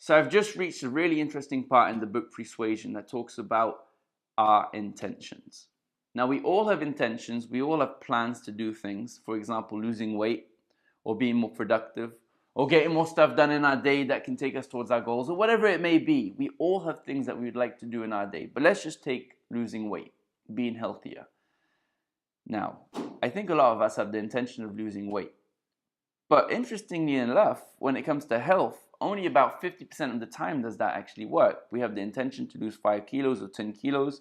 So I've just reached a really interesting part in the book Pre-suasion that talks about our intentions. Now, we all have intentions, we all have plans to do things, for example, losing weight or being more productive or getting more stuff done in our day that can take us towards our goals or whatever it may be. We all have things that we would like to do in our day, but let's just take losing weight, being healthier. Now, I think a lot of us have the intention of losing weight. But interestingly enough, when it comes to health, only about 50% of the time does that actually work. We have the intention to lose 5 kilos or 10 kilos,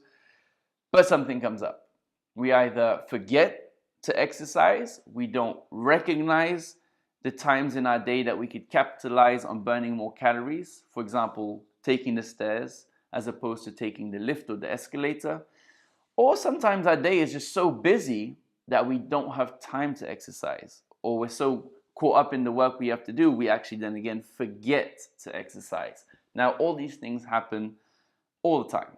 but something comes up. We either forget to exercise, we don't recognize the times in our day that we could capitalize on burning more calories. For example, taking the stairs as opposed to taking the lift or the escalator. Or sometimes our day is just so busy that we don't have time to exercise, or we're so caught up in the work we have to do, we actually then again forget to exercise. Now, all these things happen all the time.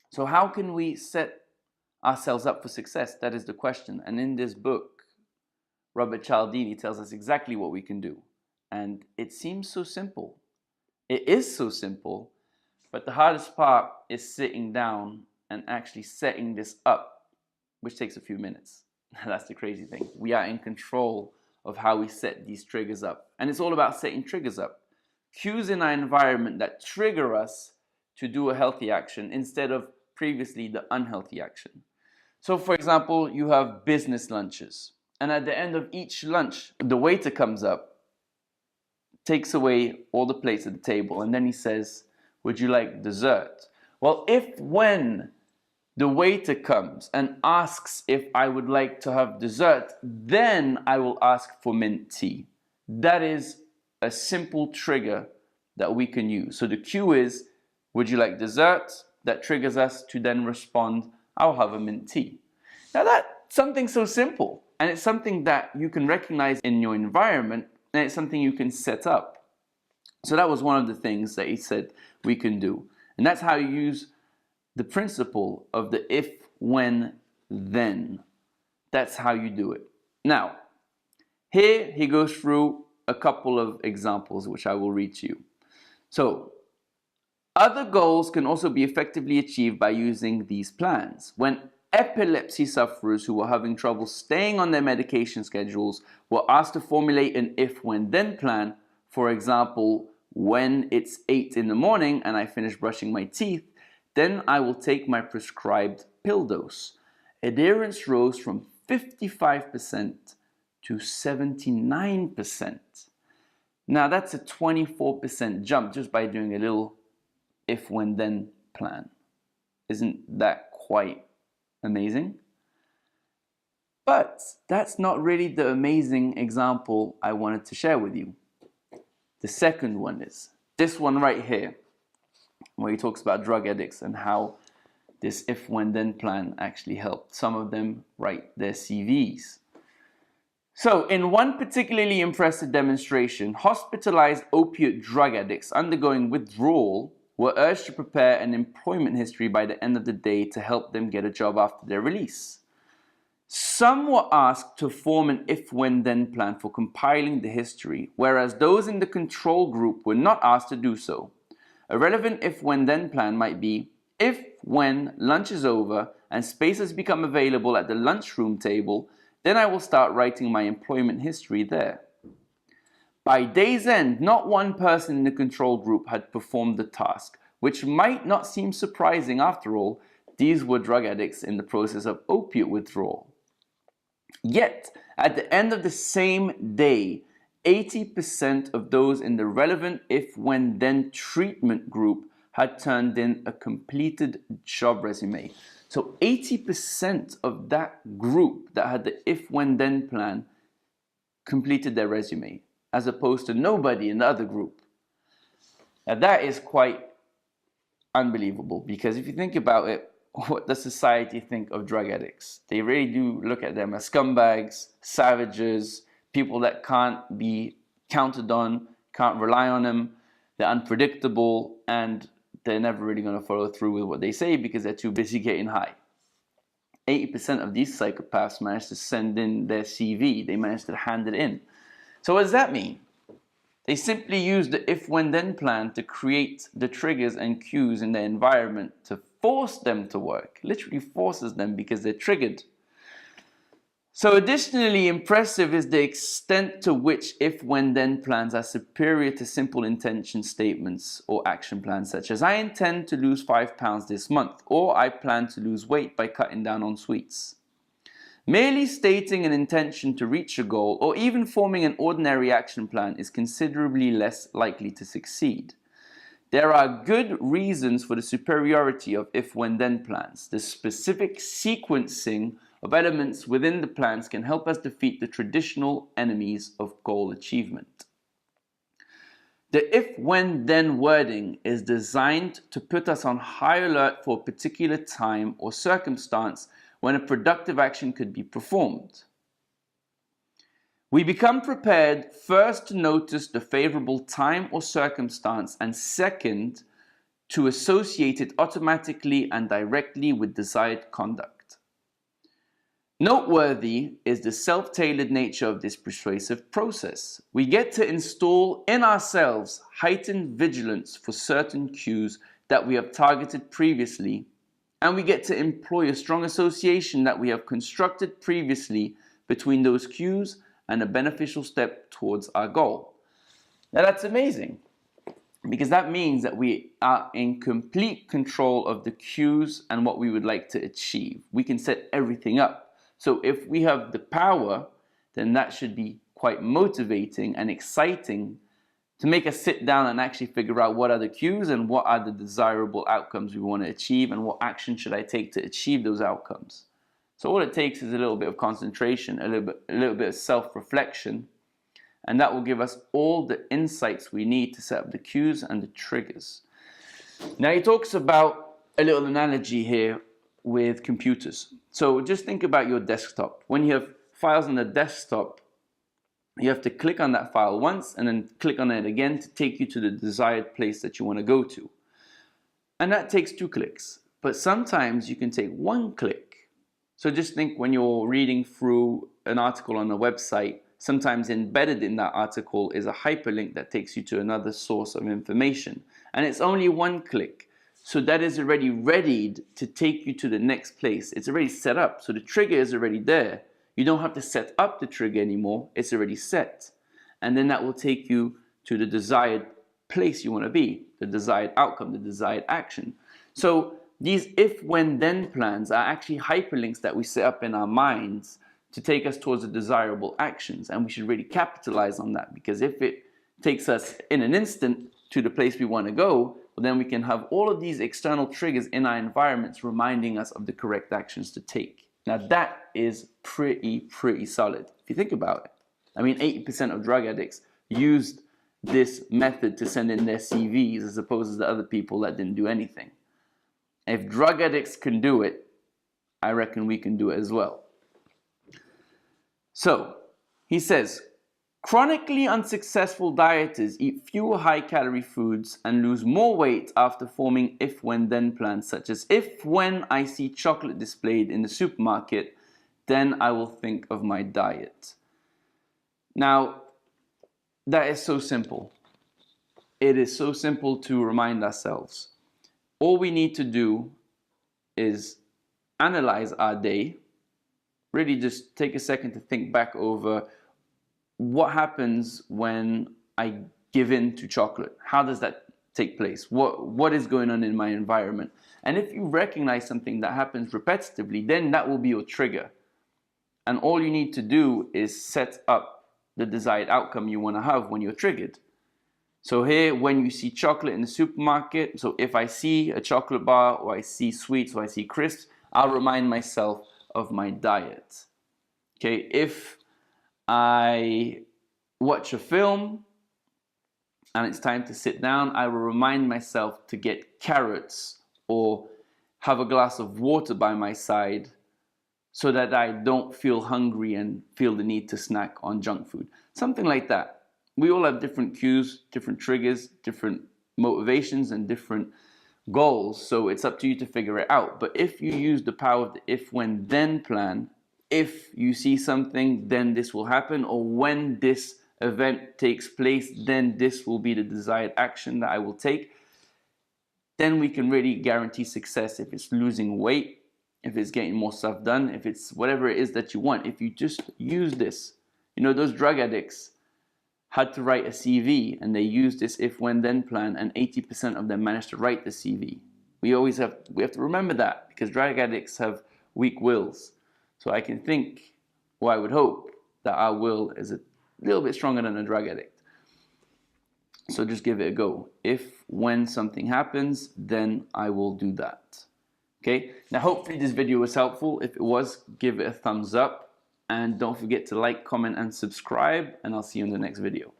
So how can we set ourselves up for success? That is the question. And in this book, Robert Cialdini tells us exactly what we can do. And it seems so simple. It is so simple, but the hardest part is sitting down and actually setting this up, which takes a few minutes. That's the crazy thing. We are in control of how we set these triggers up. And it's all about setting triggers up. Cues in our environment that trigger us to do a healthy action instead of previously the unhealthy action. So for example, you have business lunches. And at the end of each lunch, the waiter comes up, takes away all the plates at the table, and then he says, "Would you like dessert?" Well, when the waiter comes and asks if I would like to have dessert, then I will ask for mint tea. That is a simple trigger that we can use. So the cue is, would you like dessert? That triggers us to then respond, I'll have a mint tea. Now that's something so simple, and it's something that you can recognize in your environment, and it's something you can set up. So that was one of the things that he said we can do. And that's how you use the principle of the if, when, then. That's how you do it. Now, here he goes through a couple of examples which I will read to you. So, other goals can also be effectively achieved by using these plans. When epilepsy sufferers who were having trouble staying on their medication schedules were asked to formulate an if, when, then plan, for example, when it's 8 in the morning and I finish brushing my teeth, then I will take my prescribed pill dose. Adherence rose from 55% to 79%. Now that's a 24% jump just by doing a little if, when, then plan. Isn't that quite amazing? But that's not really the amazing example I wanted to share with you. The second one is this one right here, where he talks about drug addicts and how this if, when, then plan actually helped some of them write their CVs. So in one particularly impressive demonstration, hospitalized opiate drug addicts undergoing withdrawal were urged to prepare an employment history by the end of the day to help them get a job after their release. Some were asked to form an if, when, then plan for compiling the history, whereas those in the control group were not asked to do so. A relevant if, when, then plan might be, if, when lunch is over and spaces become available at the lunchroom table, then I will start writing my employment history there. By day's end, not one person in the control group had performed the task, which might not seem surprising after all. These were drug addicts in the process of opiate withdrawal. Yet, at the end of the same day, 80% of those in the relevant if, when, then treatment group had turned in a completed job resume. So 80% of that group that had the if, when, then plan completed their resume, as opposed to nobody in the other group. Now that is quite unbelievable, because if you think about it, what does society think of drug addicts? They really do look at them as scumbags, savages, people that can't be counted on, can't rely on them, they're unpredictable, and they're never really going to follow through with what they say because they're too busy getting high. 80% of these psychopaths manage to send in their CV, they manage to hand it in. So what does that mean? They simply use the if, when, then plan to create the triggers and cues in their environment to force them to work. Literally forces them because they're triggered. So additionally impressive is the extent to which if, when, then plans are superior to simple intention statements or action plans such as I intend to lose 5 pounds this month, or I plan to lose weight by cutting down on sweets. Merely stating an intention to reach a goal or even forming an ordinary action plan is considerably less likely to succeed. There are good reasons for the superiority of if, when, then plans. The specific sequencing of elements within the plans can help us defeat the traditional enemies of goal achievement. The if, when, then wording is designed to put us on high alert for a particular time or circumstance when a productive action could be performed. We become prepared first to notice the favorable time or circumstance, and second, to associate it automatically and directly with desired conduct. Noteworthy is the self-tailored nature of this persuasive process. We get to install in ourselves heightened vigilance for certain cues that we have targeted previously, and we get to employ a strong association that we have constructed previously between those cues and a beneficial step towards our goal. Now that's amazing, because that means that we are in complete control of the cues and what we would like to achieve. We can set everything up. So if we have the power, then that should be quite motivating and exciting to make us sit down and actually figure out what are the cues and what are the desirable outcomes we want to achieve and what action should I take to achieve those outcomes. So all it takes is a little bit of concentration, a little bit of self-reflection, and that will give us all the insights we need to set up the cues and the triggers. Now he talks about a little analogy here with computers. So just think about your desktop. When you have files on the desktop, you have to click on that file once and then click on it again to take you to the desired place that you want to go to. And that takes 2 clicks. But sometimes you can take 1 click. So just think when you're reading through an article on a website, sometimes embedded in that article is a hyperlink that takes you to another source of information. And it's only 1 click. So that is already readied to take you to the next place. It's already set up. So the trigger is already there. You don't have to set up the trigger anymore. It's already set. And then that will take you to the desired place you want to be, the desired outcome, the desired action. So these if, when, then plans are actually hyperlinks that we set up in our minds to take us towards the desirable actions. And we should really capitalize on that, because if it takes us in an instant to the place we want to go, well, then we can have all of these external triggers in our environments reminding us of the correct actions to take. Now that is pretty solid if you think about it. I mean, 80% of drug addicts used this method to send in their CVs as opposed to the other people that didn't do anything. If drug addicts can do it, I reckon we can do it as well. So he says, chronically unsuccessful dieters eat fewer high-calorie foods and lose more weight after forming if, when, then plans, such as if, when I see chocolate displayed in the supermarket, then I will think of my diet. Now, that is so simple. It is so simple to remind ourselves. All we need to do is analyze our day, really just take a second to think back over what happens when I give in to chocolate. How does that take place? What is going on in my environment? And if you recognize something that happens repetitively, then that will be your trigger. And all you need to do is set up the desired outcome you want to have when you're triggered. So here, when you see chocolate in the supermarket, so if I see a chocolate bar or I see sweets or I see crisps, I'll remind myself of my diet. Okay, if I watch a film and it's time to sit down, I will remind myself to get carrots or have a glass of water by my side so that I don't feel hungry and feel the need to snack on junk food. Something like that. We all have different cues, different triggers, different motivations, and different goals. So it's up to you to figure it out. But if you use the power of the if, when, then plan, if you see something, then this will happen, or when this event takes place, then this will be the desired action that I will take. Then we can really guarantee success. If it's losing weight, if it's getting more stuff done, if it's whatever it is that you want, if you just use this. You know, those drug addicts had to write a CV, and they used this if, when, then plan, and 80% of them managed to write the CV. We have to remember that, because drug addicts have weak wills. So I can think, or I would hope, that our will is a little bit stronger than a drug addict. So just give it a go. If, when something happens, then I will do that. Okay, now hopefully this video was helpful. If it was, give it a thumbs up. And don't forget to like, comment, and subscribe. And I'll see you in the next video.